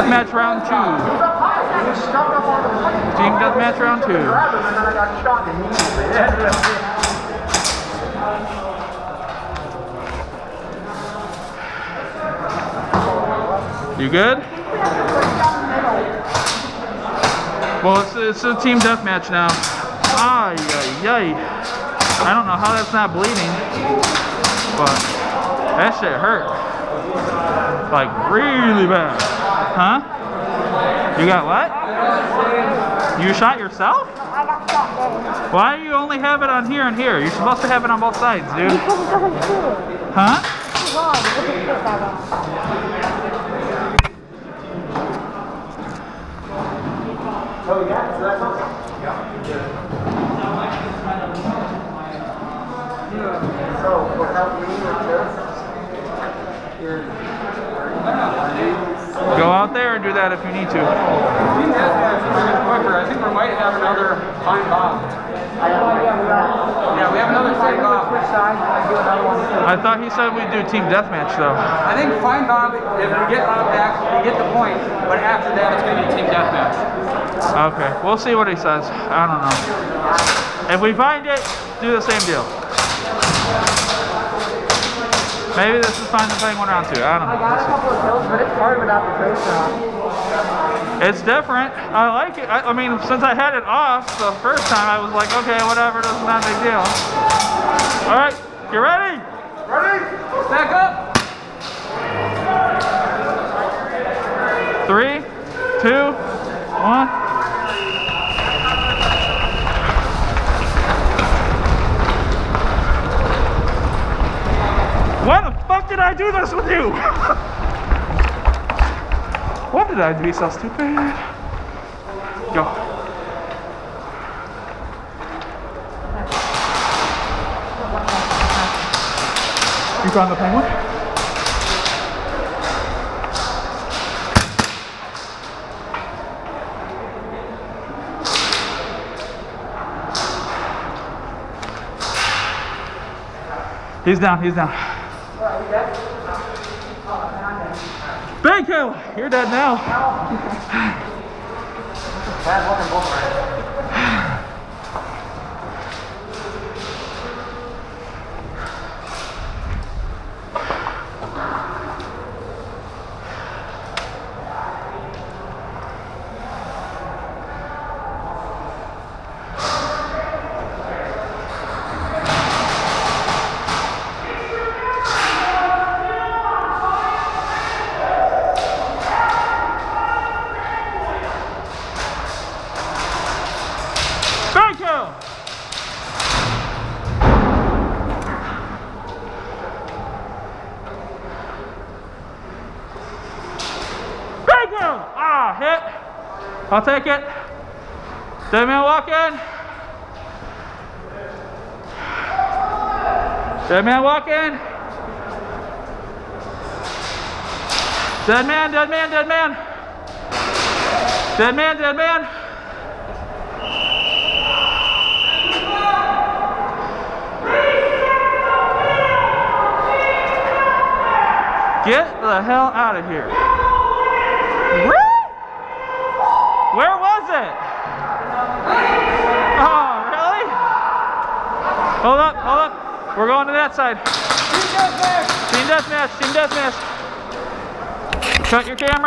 Match round 2. Team deathmatch round 2. You good? Well, it's a team deathmatch now. Ay, ay, ay. I don't know how that's not bleeding, but that shit hurt. Like really bad. Huh? You got what? You shot yourself? I got shot there. Why do you only have it on here and here? You're supposed to have it on both sides, dude. Because it doesn't shoot. Huh? It's wrong. It doesn't shoot that way. Oh, yeah? So that's awesome. So, for help me with this, Go out there and do that if you need to. I think we might have another fine bomb. Yeah, we have another fine bomb. I thought he said we'd do team deathmatch though. I think fine bomb, if we get bomb back, we get the point, but after that it's going to be team deathmatch. Okay, we'll see what he says. I don't know. If we find it, do the same deal. Maybe this is fine to playing 1 round 2. I don't know. I got a couple of kills, but it's hard without the trace on. It's different. I like it. I mean, since I had it off the first time, I was like, okay, whatever, this is not a big deal. All right, you ready? Ready? Back up! 3, 2, 1. Why the fuck did I do this with you? What did I be so stupid? Go. You found the penguin? He's down, he's down. Big kill! You're dead now. Bad looking both right. Big kill! Big kill! Ah, hit. I'll take it. Dead man walk in. Dead man walk in. Dead man, dead man, dead man. Dead man, dead man. Get the hell out of here. Where was it? Oh, really? Hold up, hold up. We're going to that side. Team deathmatch, team deathmatch, team deathmatch. Cut your camera.